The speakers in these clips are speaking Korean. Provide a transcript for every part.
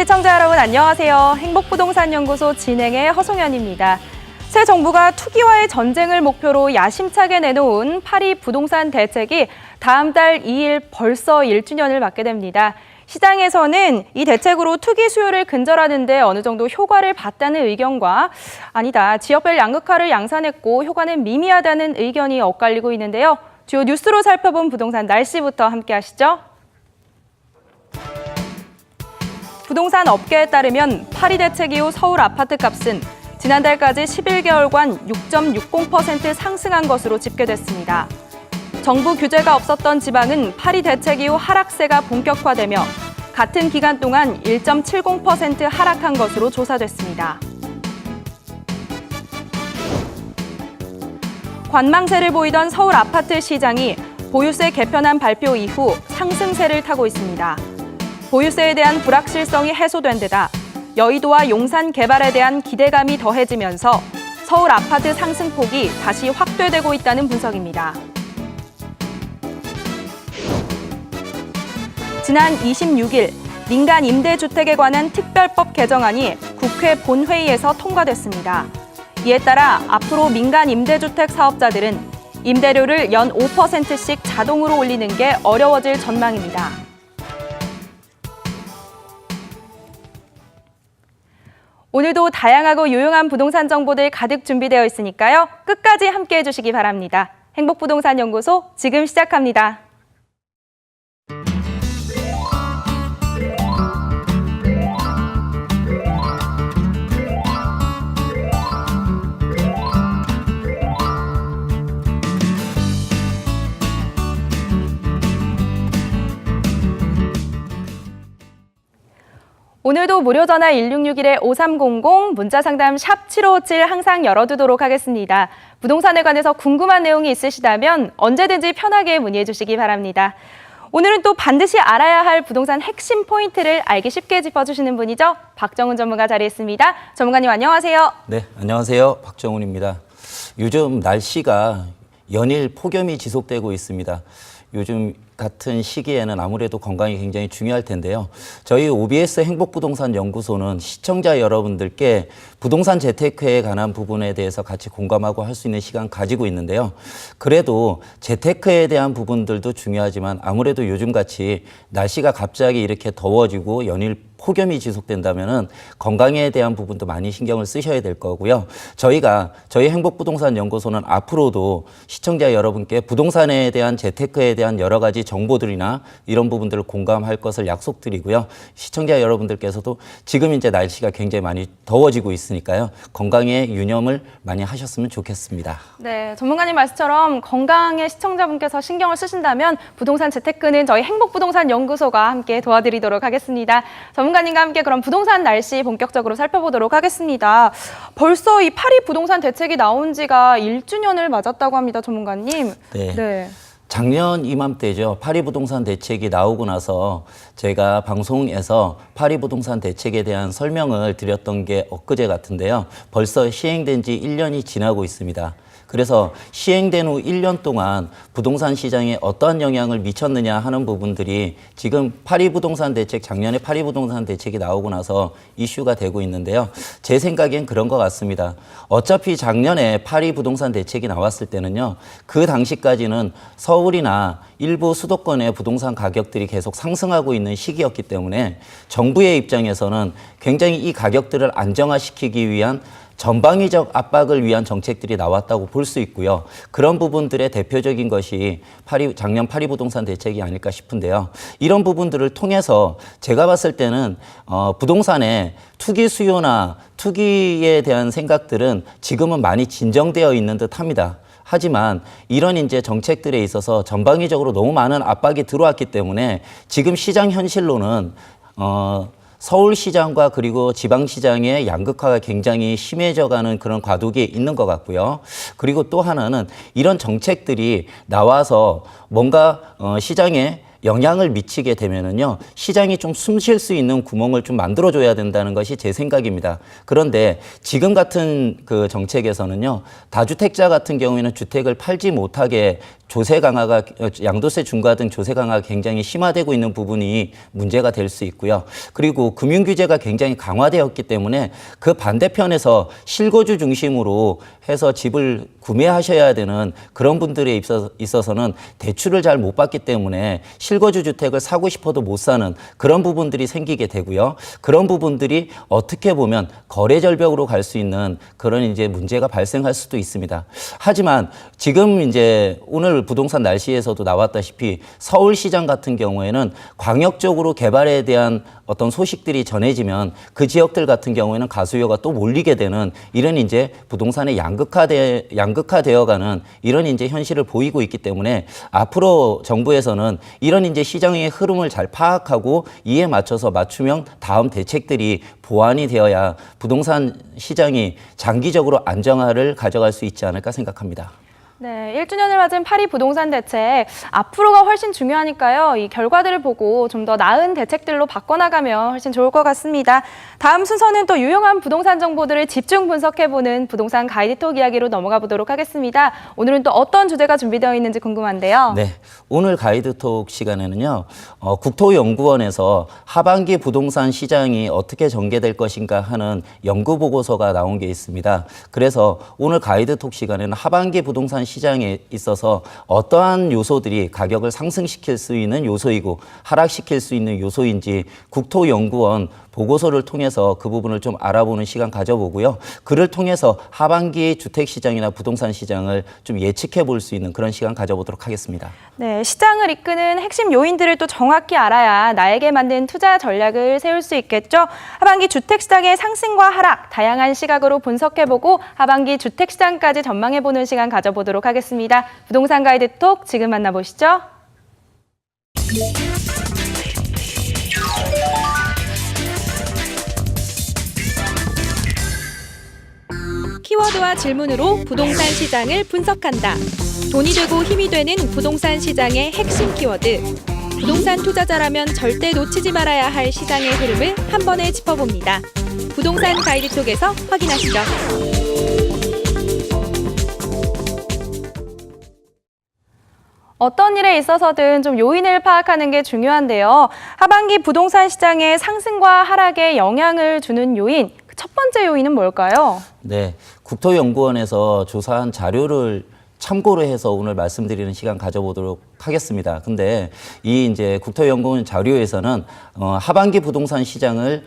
시청자 여러분 안녕하세요. 행복부동산연구소 진행의 허송연입니다. 새 정부가 투기와의 전쟁을 목표로 야심차게 내놓은 파리 부동산 대책이 다음 달 2일 벌써 1주년을 맞게 됩니다. 시장에서는 이 대책으로 투기 수요를 근절하는 데 어느 정도 효과를 봤다는 의견과 아니다, 지역별 양극화를 양산했고 효과는 미미하다는 의견이 엇갈리고 있는데요. 주요 뉴스로 살펴본 부동산 날씨부터 함께 하시죠. 부동산 업계에 따르면 파리 대책 이후 서울 아파트 값은 지난달까지 11개월간 6.60% 상승한 것으로 집계됐습니다. 정부 규제가 없었던 지방은 파리 대책 이후 하락세가 본격화되며 같은 기간 동안 1.70% 하락한 것으로 조사됐습니다. 관망세를 보이던 서울 아파트 시장이 보유세 개편안 발표 이후 상승세를 타고 있습니다. 보유세에 대한 불확실성이 해소된 데다 여의도와 용산 개발에 대한 기대감이 더해지면서 서울 아파트 상승폭이 다시 확대되고 있다는 분석입니다. 지난 26일 민간 임대주택에 관한 특별법 개정안이 국회 본회의에서 통과됐습니다. 이에 따라 앞으로 민간 임대주택 사업자들은 임대료를 연 5%씩 자동으로 올리는 게 어려워질 전망입니다. 오늘도 다양하고 유용한 부동산 정보들 가득 준비되어 있으니까요. 끝까지 함께해 주시기 바랍니다. 행복부동산연구소 지금 시작합니다. 오늘도 무료 전화 1661-5300, 문자 상담 샵 7557 항상 열어두도록 하겠습니다. 부동산에 관해서 궁금한 내용이 있으시다면 언제든지 편하게 문의해 주시기 바랍니다. 오늘은 또 반드시 알아야 할 부동산 핵심 포인트를 알기 쉽게 짚어주시는 분이죠. 박정훈 전문가 자리했습니다. 전문가님 안녕하세요. 네, 안녕하세요. 박정훈입니다. 요즘 날씨가 연일 폭염이 지속되고 있습니다. 요즘 같은 시기에는 아무래도 건강이 굉장히 중요할 텐데요. 저희 OBS 행복부동산연구소는 시청자 여러분들께 부동산 재테크에 관한 부분에 대해서 같이 공감하고 할 수 있는 시간 가지고 있는데요. 그래도 재테크에 대한 부분들도 중요하지만 아무래도 요즘같이 날씨가 갑자기 이렇게 더워지고 연일 폭염이 지속된다면은 건강에 대한 부분도 많이 신경을 쓰셔야 될 거고요. 저희 행복부동산연구소는 앞으로도 시청자 여러분께 부동산에 대한 재테크에 대한 여러 가지 정보들이나 이런 부분들을 공감할 것을 약속드리고요. 시청자 여러분들께서도 지금 이제 날씨가 굉장히 많이 더워지고 있으니까요. 건강에 유념을 많이 하셨으면 좋겠습니다. 네, 전문가님 말씀처럼 건강에 시청자분께서 신경을 쓰신다면 부동산 재테크는 저희 행복부동산연구소가 함께 도와드리도록 하겠습니다. 전문가님과 함께 그럼 부동산 날씨 본격적으로 살펴보도록 하겠습니다. 벌써 이 파리 부동산 대책이 나온 지가 1주년을 맞았다고 합니다, 전문가님. 네. 작년 이맘때죠. 파리 부동산 대책이 나오고 나서 제가 방송에서 파리 부동산 대책에 대한 설명을 드렸던 게 엊그제 같은데요. 벌써 시행된 지 1년이 지나고 있습니다. 그래서 시행된 후 1년 동안 부동산 시장에 어떠한 영향을 미쳤느냐 하는 부분들이 지금 작년에 파리 부동산 대책이 나오고 나서 이슈가 되고 있는데요. 제 생각엔 그런 것 같습니다. 어차피 작년에 파리 부동산 대책이 나왔을 때는요. 그 당시까지는 서울이나 일부 수도권의 부동산 가격들이 계속 상승하고 있는 시기였기 때문에 정부의 입장에서는 굉장히 이 가격들을 안정화시키기 위한 전방위적 압박을 위한 정책들이 나왔다고 볼 수 있고요. 그런 부분들의 대표적인 것이 작년 파리 부동산 대책이 아닐까 싶은데요. 이런 부분들을 통해서 제가 봤을 때는 부동산의 투기 수요나 투기에 대한 생각들은 지금은 많이 진정되어 있는 듯 합니다. 하지만 이런 이제 정책들에 있어서 전방위적으로 너무 많은 압박이 들어왔기 때문에 지금 시장 현실로는 서울시장과 그리고 지방시장의 양극화가 굉장히 심해져가는 그런 과도기에 있는 것 같고요. 그리고 또 하나는 이런 정책들이 나와서 뭔가 시장에 영향을 미치게 되면은요, 시장이 좀 숨 쉴 수 있는 구멍을 좀 만들어줘야 된다는 것이 제 생각입니다. 그런데 지금 같은 그 정책에서는요, 다주택자 같은 경우에는 주택을 팔지 못하게 조세 강화가, 양도세 중과 등 조세 강화가 굉장히 심화되고 있는 부분이 문제가 될 수 있고요. 그리고 금융 규제가 굉장히 강화되었기 때문에 그 반대편에서 실거주 중심으로 해서 집을 구매하셔야 되는 그런 분들에 있어서는 대출을 잘 못 받기 때문에 실거주 주택을 사고 싶어도 못 사는 그런 부분들이 생기게 되고요. 그런 부분들이 어떻게 보면 거래 절벽으로 갈 수 있는 그런 이제 문제가 발생할 수도 있습니다. 하지만 지금 이제 오늘 부동산 날씨에서도 나왔다시피 서울시장 같은 경우에는 광역적으로 개발에 대한 어떤 소식들이 전해지면 그 지역들 같은 경우에는 가수요가 또 몰리게 되는 이런 이제 부동산의 양극화되어가는 이런 이제 현실을 보이고 있기 때문에 앞으로 정부에서는 이런 이제 시장의 흐름을 잘 파악하고 이에 맞춰서 맞춤형 다음 대책들이 보완이 되어야 부동산 시장이 장기적으로 안정화를 가져갈 수 있지 않을까 생각합니다. 네, 1주년을 맞은 파리 부동산 대책, 앞으로가 훨씬 중요하니까요. 이 결과들을 보고 좀 더 나은 대책들로 바꿔나가면 훨씬 좋을 것 같습니다. 다음 순서는 또 유용한 부동산 정보들을 집중 분석해보는 부동산 가이드톡 이야기로 넘어가 보도록 하겠습니다. 오늘은 또 어떤 주제가 준비되어 있는지 궁금한데요. 네, 오늘 가이드톡 시간에는요, 국토연구원에서 하반기 부동산 시장이 어떻게 전개될 것인가 하는 연구 보고서가 나온 게 있습니다. 그래서 오늘 가이드톡 시간에는 하반기 부동산 시장에 있어서 어떠한 요소들이 가격을 상승시킬 수 있는 요소이고 하락시킬 수 있는 요소인지 국토연구원 보고서를 통해서 그 부분을 좀 알아보는 시간 가져보고요. 그를 통해서 하반기 주택시장이나 부동산 시장을 좀 예측해 볼 수 있는 그런 시간 가져보도록 하겠습니다. 네, 시장을 이끄는 핵심 요인들을 또 정확히 알아야 나에게 맞는 투자 전략을 세울 수 있겠죠. 하반기 주택시장의 상승과 하락, 다양한 시각으로 분석해보고 하반기 주택시장까지 전망해보는 시간 가져보도록 하겠습니다. 부동산 가이드톡 지금 만나보시죠. 키워드와 질문으로 부동산 시장을 분석한다. 돈이 되고 힘이 되는 부동산 시장의 핵심 키워드. 부동산 투자자라면 절대 놓치지 말아야 할 시장의 흐름을 한 번에 짚어봅니다. 부동산 가이드톡에서 확인하시죠. 어떤 일에 있어서든 좀 요인을 파악하는 게 중요한데요. 하반기 부동산 시장의 상승과 하락에 영향을 주는 요인, 첫 번째 요인은 뭘까요? 네, 국토연구원에서 조사한 자료를 참고로 해서 오늘 말씀드리는 시간 가져보도록 하겠습니다. 근데 이 이제 국토연구원 자료에서는 하반기 부동산 시장을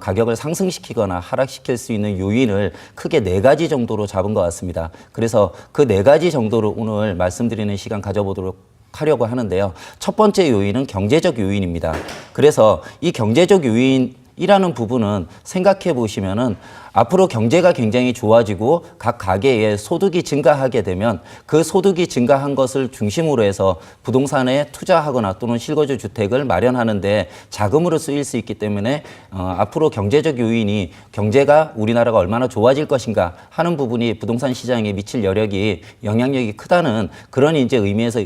가격을 상승시키거나 하락시킬 수 있는 요인을 크게 4가지 정도로 잡은 것 같습니다. 그래서 그 4가지 정도로 오늘 말씀드리는 시간 가져보도록 하려고 하는데요. 첫 번째 요인은 경제적 요인입니다. 그래서 이 경제적 요인이라는 부분은 생각해 보시면은 앞으로 경제가 굉장히 좋아지고 각 가게의 소득이 증가하게 되면 그 소득이 증가한 것을 중심으로 해서 부동산에 투자하거나 또는 실거주 주택을 마련하는데 자금으로 쓰일 수 있기 때문에 앞으로 경제적 요인이 경제가 우리나라가 얼마나 좋아질 것인가 하는 부분이 부동산 시장에 미칠 영향력이 크다는 그런 이제 의미에서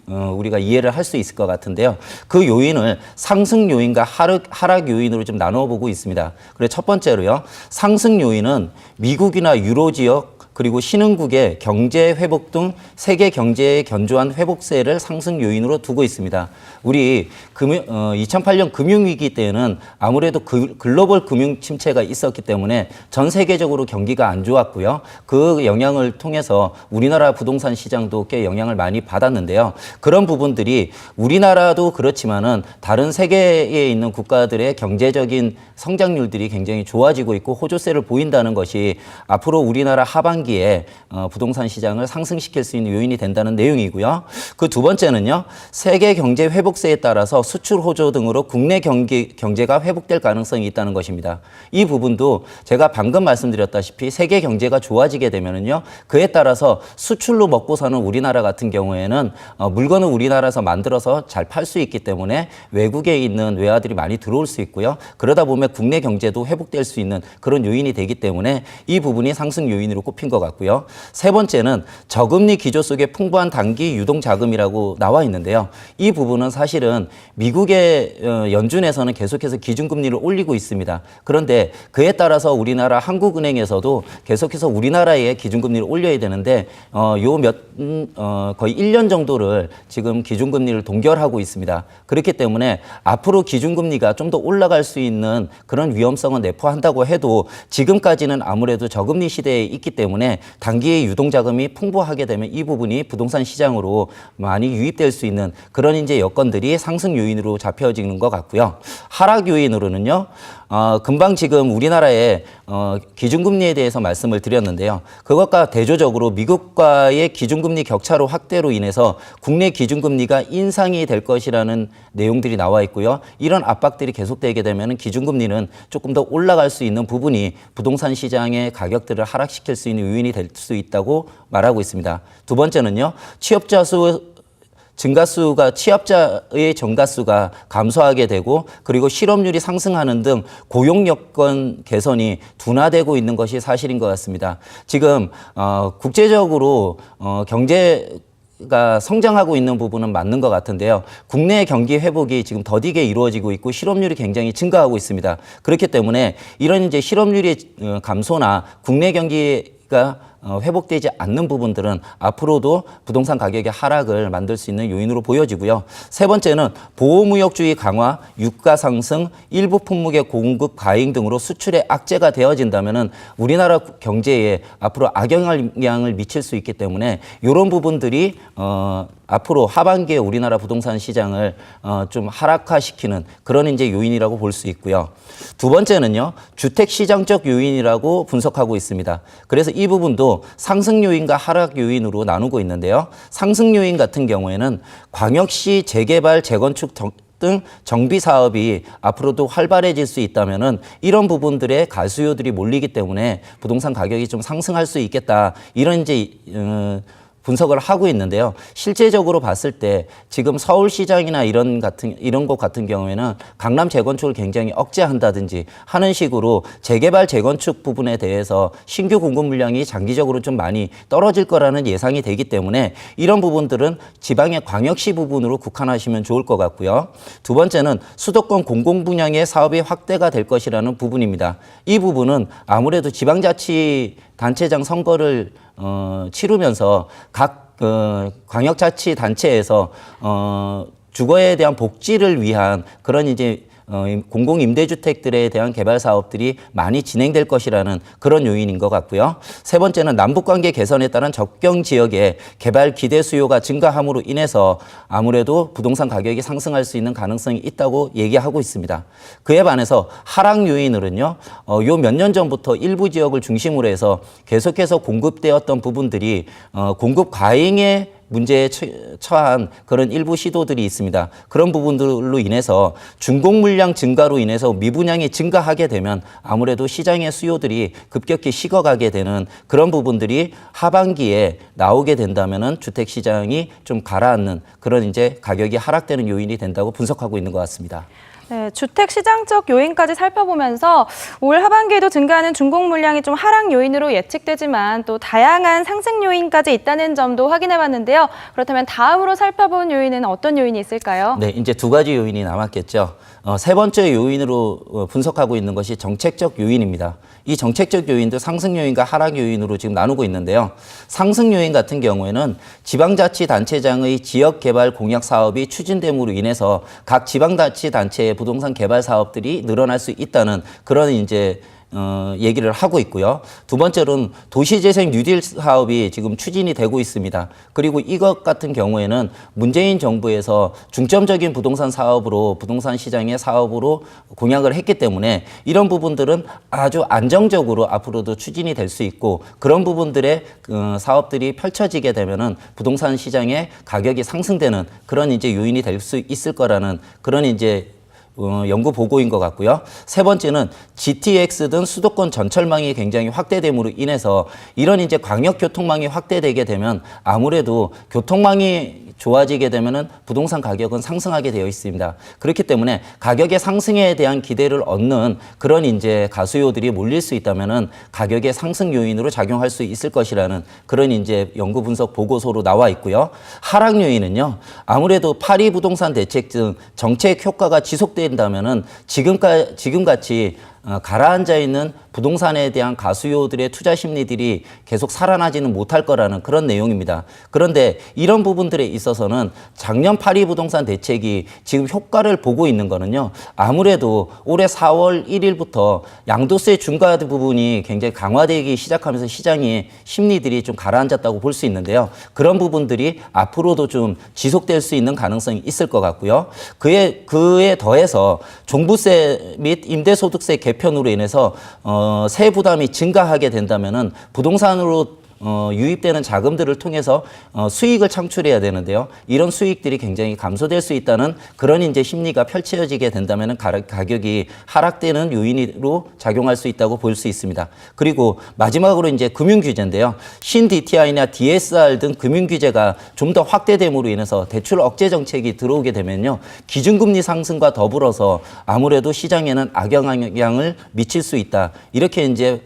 우리가 이해를 할 수 있을 것 같은데요. 그 요인을 상승 요인과 하락 요인으로 좀 나눠 보고 있습니다. 그래서 첫 번째로요. 상승 요인은 미국이나 유로 지역 그리고 신흥국의 경제 회복 등 세계 경제의 견조한 회복세를 상승 요인으로 두고 있습니다. 우리 2008년 금융위기 때는 아무래도 글로벌 금융 침체가 있었기 때문에 전 세계적으로 경기가 안 좋았고요. 그 영향을 통해서 우리나라 부동산 시장도 꽤 영향을 많이 받았는데요. 그런 부분들이 우리나라도 그렇지만은 다른 세계에 있는 국가들의 경제적인 성장률들이 굉장히 좋아지고 있고 호조세를 보인다는 것이 앞으로 우리나라 하반기에 부동산 시장을 상승시킬 수 있는 요인이 된다는 내용이고요. 그 두 번째는요. 세계 경제 회복세에 따라서 수출 호조 등으로 국내 경제가 회복될 가능성이 있다는 것입니다. 이 부분도 제가 방금 말씀드렸다시피 세계 경제가 좋아지게 되면은요. 그에 따라서 수출로 먹고 사는 우리나라 같은 경우에는 물건을 우리나라에서 만들어서 잘 팔 수 있기 때문에 외국에 있는 외화들이 많이 들어올 수 있고요. 그러다 보면 국내 경제도 회복될 수 있는 그런 요인이 되기 때문에 이 부분이 상승 요인으로 꼽힌 것 것 같고요. 세 번째는 저금리 기조 속에 풍부한 단기 유동 자금이라고 나와 있는데요. 이 부분은 사실은 미국의 연준에서는 계속해서 기준금리를 올리고 있습니다. 그런데 그에 따라서 우리나라 한국은행에서도 계속해서 우리나라의 기준금리를 올려야 되는데 거의 1년 정도를 지금 기준금리를 동결하고 있습니다. 그렇기 때문에 앞으로 기준금리가 좀 더 올라갈 수 있는 그런 위험성은 내포한다고 해도 지금까지는 아무래도 저금리 시대에 있기 때문에 단기의 유동자금이 풍부하게 되면 이 부분이 부동산 시장으로 많이 유입될 수 있는 그런 이제 여건들이 상승 요인으로 잡혀지는 것 같고요. 하락 요인으로는요. 금방 지금 우리나라의 기준금리에 대해서 말씀을 드렸는데요. 그것과 대조적으로 미국과의 기준금리 격차로 확대로 인해서 국내 기준금리가 인상이 될 것이라는 내용들이 나와 있고요. 이런 압박들이 계속되게 되면 기준금리는 조금 더 올라갈 수 있는 부분이 부동산 시장의 가격들을 하락시킬 수 있는 요인이 될 수 있다고 말하고 있습니다. 두 번째는요. 취업자의 증가수가 감소하게 되고 그리고 실업률이 상승하는 등 고용 여건 개선이 둔화되고 있는 것이 사실인 것 같습니다. 지금 국제적으로 경제가 성장하고 있는 부분은 맞는 것 같은데요. 국내 경기 회복이 지금 더디게 이루어지고 있고 실업률이 굉장히 증가하고 있습니다. 그렇기 때문에 이런 이제 실업률의 감소나 국내 경기가 회복되지 않는 부분들은 앞으로도 부동산 가격의 하락을 만들 수 있는 요인으로 보여지고요. 세 번째는 보호무역주의 강화, 유가 상승, 일부 품목의 공급 과잉 등으로 수출에 악재가 되어진다면은 우리나라 경제에 앞으로 악영향을 미칠 수 있기 때문에 이런 부분들이 앞으로 하반기에 우리나라 부동산 시장을 좀 하락화시키는 그런 이제 요인이라고 볼 수 있고요. 두 번째는요, 주택 시장적 요인이라고 분석하고 있습니다. 그래서 이 부분도 상승 요인과 하락 요인으로 나누고 있는데요. 상승 요인 같은 경우에는 광역시 재개발, 재건축 등 정비 사업이 앞으로도 활발해질 수 있다면은 이런 부분들의 가수요들이 몰리기 때문에 부동산 가격이 좀 상승할 수 있겠다. 이런 이제 분석을 하고 있는데요. 실제적으로 봤을 때 지금 서울시장이나 이런 곳 같은 경우에는 강남 재건축을 굉장히 억제한다든지 하는 식으로 재개발 재건축 부분에 대해서 신규 공급 물량이 장기적으로 좀 많이 떨어질 거라는 예상이 되기 때문에 이런 부분들은 지방의 광역시 부분으로 국한하시면 좋을 것 같고요. 두 번째는 수도권 공공분양의 사업이 확대가 될 것이라는 부분입니다. 이 부분은 아무래도 지방자치단체장 선거를 치르면서 각 광역자치단체에서 주거에 대한 복지를 위한 그런 이제 공공임대주택들에 대한 개발 사업들이 많이 진행될 것이라는 그런 요인인 것 같고요. 세 번째는 남북관계 개선에 따른 접경 지역의 개발 기대 수요가 증가함으로 인해서 아무래도 부동산 가격이 상승할 수 있는 가능성이 있다고 얘기하고 있습니다. 그에 반해서 하락 요인으로는요, 요 몇 년 전부터 일부 지역을 중심으로 해서 계속해서 공급되었던 부분들이 공급 과잉에 문제에 처한 그런 일부 시도들이 있습니다. 그런 부분들로 인해서 준공 물량 증가로 인해서 미분양이 증가하게 되면 아무래도 시장의 수요들이 급격히 식어가게 되는 그런 부분들이 하반기에 나오게 된다면은 주택 시장이 좀 가라앉는 그런 이제 가격이 하락되는 요인이 된다고 분석하고 있는 것 같습니다. 네, 주택 시장적 요인까지 살펴보면서 올 하반기에도 증가하는 준공 물량이 좀 하락 요인으로 예측되지만 또 다양한 상승 요인까지 있다는 점도 확인해 봤는데요. 그렇다면 다음으로 살펴본 요인은 어떤 요인이 있을까요? 네, 이제 두 가지 요인이 남았겠죠. 세 번째 요인으로 분석하고 있는 것이 정책적 요인입니다. 이 정책적 요인도 상승 요인과 하락 요인으로 지금 나누고 있는데요. 상승 요인 같은 경우에는 지방자치단체장의 지역개발 공약 사업이 추진됨으로 인해서 각 지방자치단체의 부동산 개발 사업들이 늘어날 수 있다는 그런 이제 얘기를 하고 있고요. 두 번째로는 도시재생 뉴딜 사업이 지금 추진이 되고 있습니다. 그리고 이것 같은 경우에는 문재인 정부에서 중점적인 부동산 사업으로 부동산 시장의 사업으로 공약을 했기 때문에 이런 부분들은 아주 안정적으로 앞으로도 추진이 될 수 있고 그런 부분들의 사업들이 펼쳐지게 되면은 부동산 시장의 가격이 상승되는 그런 이제 요인이 될 수 있을 거라는 그런 이제 연구 보고인 것 같고요. 세 번째는 GTX 등 수도권 전철망이 굉장히 확대됨으로 인해서 이런 이제 광역 교통망이 확대되게 되면 아무래도 교통망이 좋아지게 되면은 부동산 가격은 상승하게 되어 있습니다. 그렇기 때문에 가격의 상승에 대한 기대를 얻는 그런 이제 가수요들이 몰릴 수 있다면은 가격의 상승 요인으로 작용할 수 있을 것이라는 그런 이제 연구 분석 보고서로 나와 있고요. 하락 요인은요. 아무래도 파리 부동산 대책 등 정책 효과가 지속된다면은 지금같이 가라앉아 있는 부동산에 대한 가수요들의 투자 심리들이 계속 살아나지는 못할 거라는 그런 내용입니다. 그런데 이런 부분들에 있어서는 작년 파리 부동산 대책이 지금 효과를 보고 있는 거는요. 아무래도 올해 4월 1일부터 양도세 중과 부분이 굉장히 강화되기 시작하면서 시장의 심리들이 좀 가라앉았다고 볼 수 있는데요. 그런 부분들이 앞으로도 좀 지속될 수 있는 가능성이 있을 것 같고요. 그에 더해서 종부세 및 임대소득세 개편으로 인해서 세 부담이 증가하게 된다면은 부동산으로 유입되는 자금들을 통해서 수익을 창출해야 되는데요. 이런 수익들이 굉장히 감소될 수 있다는 그런 이제 심리가 펼쳐지게 된다면 가격이 하락되는 요인으로 작용할 수 있다고 볼 수 있습니다. 그리고 마지막으로 이제 금융 규제인데요. 신DTI나 DSR 등 금융 규제가 좀 더 확대됨으로 인해서 대출 억제 정책이 들어오게 되면요. 기준금리 상승과 더불어서 아무래도 시장에는 악영향을 미칠 수 있다. 이렇게 이제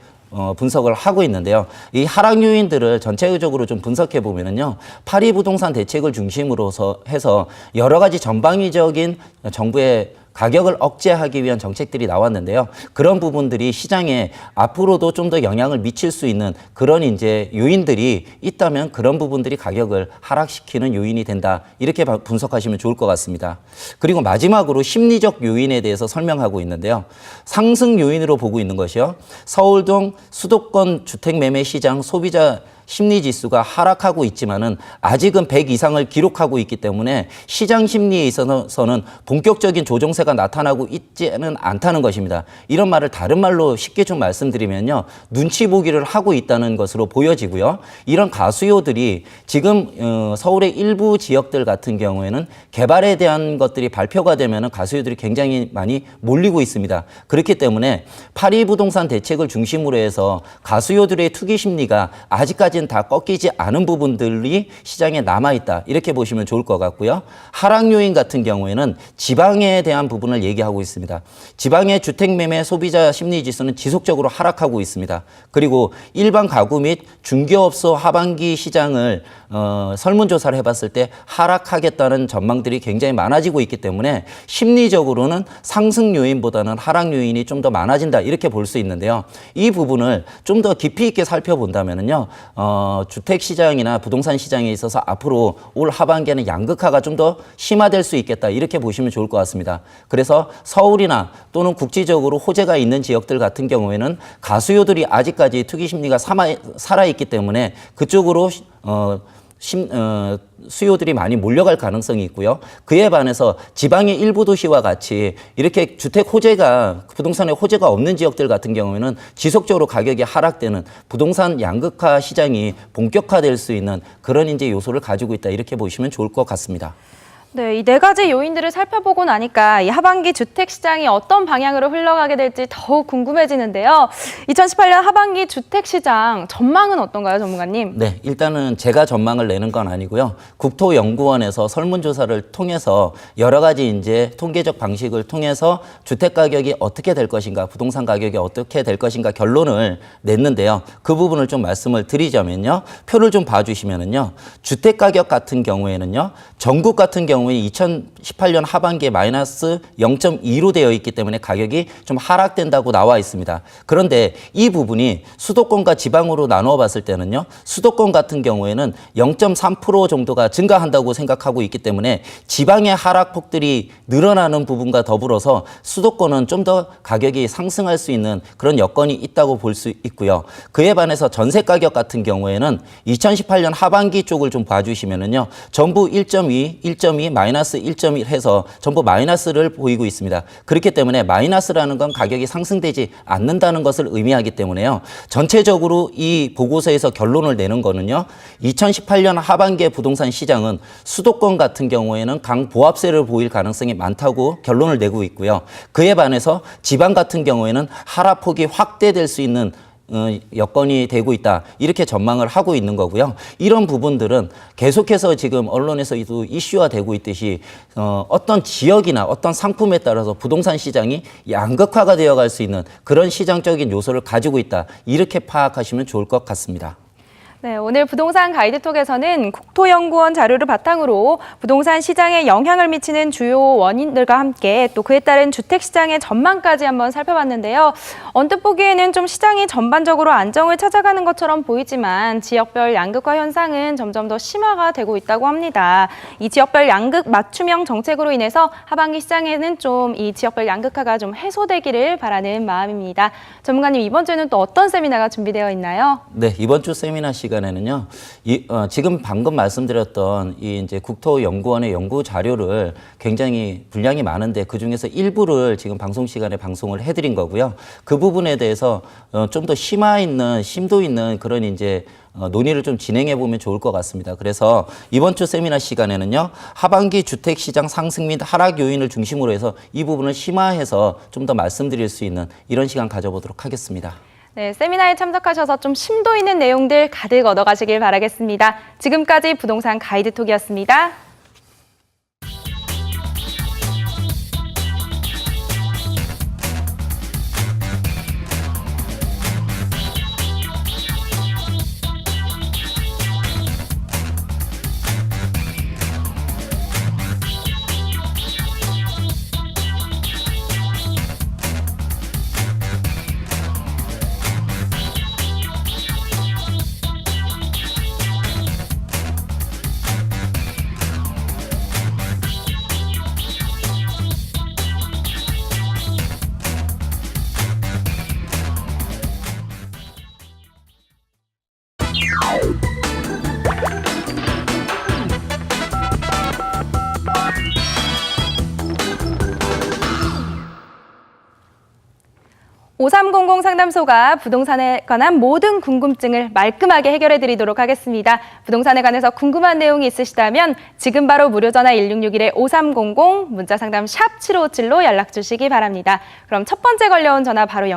분석을 하고 있는데요. 이 하락 요인들을 전체적으로 좀 분석해 보면은요. 파리 부동산 대책을 중심으로 해서 여러 가지 전방위적인 정부의 가격을 억제하기 위한 정책들이 나왔는데요. 그런 부분들이 시장에 앞으로도 좀 더 영향을 미칠 수 있는 그런 이제 요인들이 있다면 그런 부분들이 가격을 하락시키는 요인이 된다. 이렇게 분석하시면 좋을 것 같습니다. 그리고 마지막으로 심리적 요인에 대해서 설명하고 있는데요. 상승 요인으로 보고 있는 것이요. 서울 등 수도권 주택 매매 시장 소비자 심리 지수가 하락하고 있지만은 아직은 100 이상을 기록하고 있기 때문에 시장 심리에 있어서는 본격적인 조정세가 나타나고 있지는 않다는 것입니다. 이런 말을 다른 말로 쉽게 좀 말씀드리면요. 눈치 보기를 하고 있다는 것으로 보여지고요. 이런 가수요들이 지금 서울의 일부 지역들 같은 경우에는 개발에 대한 것들이 발표가 되면은 가수요들이 굉장히 많이 몰리고 있습니다. 그렇기 때문에 파리 부동산 대책을 중심으로 해서 가수요들의 투기 심리가 아직까지 다 꺾이지 않은 부분들이 시장에 남아있다. 이렇게 보시면 좋을 것 같고요. 하락 요인 같은 경우에는 지방에 대한 부분을 얘기하고 있습니다. 지방의 주택매매 소비자 심리지수는 지속적으로 하락하고 있습니다. 그리고 일반 가구 및 중개업소 하반기 시장을 설문조사를 해봤을 때 하락하겠다는 전망들이 굉장히 많아지고 있기 때문에 심리적으로는 상승 요인보다는 하락 요인이 좀 더 많아진다. 이렇게 볼 수 있는데요. 이 부분을 좀 더 깊이 있게 살펴본다면요. 주택 시장이나 부동산 시장에 있어서 앞으로 올 하반기에는 양극화가 좀 더 심화될 수 있겠다. 이렇게 보시면 좋을 것 같습니다. 그래서 서울이나 또는 국지적으로 호재가 있는 지역들 같은 경우에는 가수요들이 아직까지 투기 심리가 살아있기 때문에 그쪽으로 수요들이 많이 몰려갈 가능성이 있고요. 그에 반해서 지방의 일부 도시와 같이 이렇게 주택 호재가 부동산에 호재가 없는 지역들 같은 경우에는 지속적으로 가격이 하락되는 부동산 양극화 시장이 본격화될 수 있는 그런 이제 요소를 가지고 있다. 이렇게 보시면 좋을 것 같습니다. 네, 이 네 가지 요인들을 살펴보고 나니까 이 하반기 주택 시장이 어떤 방향으로 흘러가게 될지 더욱 궁금해지는데요. 2018년 하반기 주택 시장 전망은 어떤가요, 전문가님? 네, 일단은 제가 전망을 내는 건 아니고요. 국토연구원에서 설문조사를 통해서 여러 가지 이제 통계적 방식을 통해서 주택 가격이 어떻게 될 것인가, 부동산 가격이 어떻게 될 것인가 결론을 냈는데요. 그 부분을 좀 말씀을 드리자면요. 표를 좀 봐주시면은요. 주택 가격 같은 경우에는요. 전국 같은 경우에 2018년 하반기에 마이너스 0.2로 되어 있기 때문에 가격이 좀 하락된다고 나와 있습니다. 그런데 이 부분이 수도권과 지방으로 나누어 봤을 때는요. 수도권 같은 경우에는 0.3% 정도가 증가한다고 생각하고 있기 때문에 지방의 하락폭들이 늘어나는 부분과 더불어서 수도권은 좀 더 가격이 상승할 수 있는 그런 여건이 있다고 볼 수 있고요. 그에 반해서 전세 가격 같은 경우에는 2018년 하반기 쪽을 좀 봐주시면은요. 전부 1.2, 1.2, 마이너스 1.1 해서 전부 마이너스를 보이고 있습니다. 그렇기 때문에 마이너스라는 건 가격이 상승되지 않는다는 것을 의미하기 때문에요. 전체적으로 이 보고서에서 결론을 내는 거는요. 2018년 하반기의 부동산 시장은 수도권 같은 경우에는 강보합세를 보일 가능성이 많다고 결론을 내고 있고요. 그에 반해서 지방 같은 경우에는 하락폭이 확대될 수 있는 여건이 되고 있다. 이렇게 전망을 하고 있는 거고요. 이런 부분들은 계속해서 지금 언론에서도 이슈화 되고 있듯이 어떤 지역이나 어떤 상품에 따라서 부동산 시장이 양극화가 되어갈 수 있는 그런 시장적인 요소를 가지고 있다. 이렇게 파악하시면 좋을 것 같습니다. 네, 오늘 부동산 가이드톡에서는 국토연구원 자료를 바탕으로 부동산 시장에 영향을 미치는 주요 원인들과 함께 또 그에 따른 주택시장의 전망까지 한번 살펴봤는데요. 언뜻 보기에는 좀 시장이 전반적으로 안정을 찾아가는 것처럼 보이지만 지역별 양극화 현상은 점점 더 심화가 되고 있다고 합니다. 이 지역별 양극 맞춤형 정책으로 인해서 하반기 시장에는 좀 이 지역별 양극화가 좀 해소되기를 바라는 마음입니다. 전문가님, 이번 주에는 또 어떤 세미나가 준비되어 있나요? 네, 이번 주 세미나 시간에는요, 지금 방금 말씀드렸던 이 이제 국토연구원의 연구 자료를 굉장히 분량이 많은데 그 중에서 일부를 지금 방송 시간에 방송을 해드린 거고요. 그 부분에 대해서 좀 더 심도 있는 그런 이제 논의를 좀 진행해 보면 좋을 것 같습니다. 그래서 이번 주 세미나 시간에는요, 하반기 주택시장 상승 및 하락 요인을 중심으로 해서 이 부분을 심화해서 좀 더 말씀드릴 수 있는 이런 시간 가져보도록 하겠습니다. 네, 세미나에 참석하셔서 좀 심도 있는 내용들 가득 얻어가시길 바라겠습니다. 지금까지 부동산 가이드톡이었습니다. (5300) 상담소가 부동산에 관한 모든 궁금증을 말끔하게 해결해 드리도록 하겠습니다. 부동산에 관해서 궁금한 내용이 있으시다면 지금 바로 무료 전화 1661-5300 문자 상담 샵 7557로 연락 주시기 바랍니다. 그럼 첫 번째 걸려온 전화 바로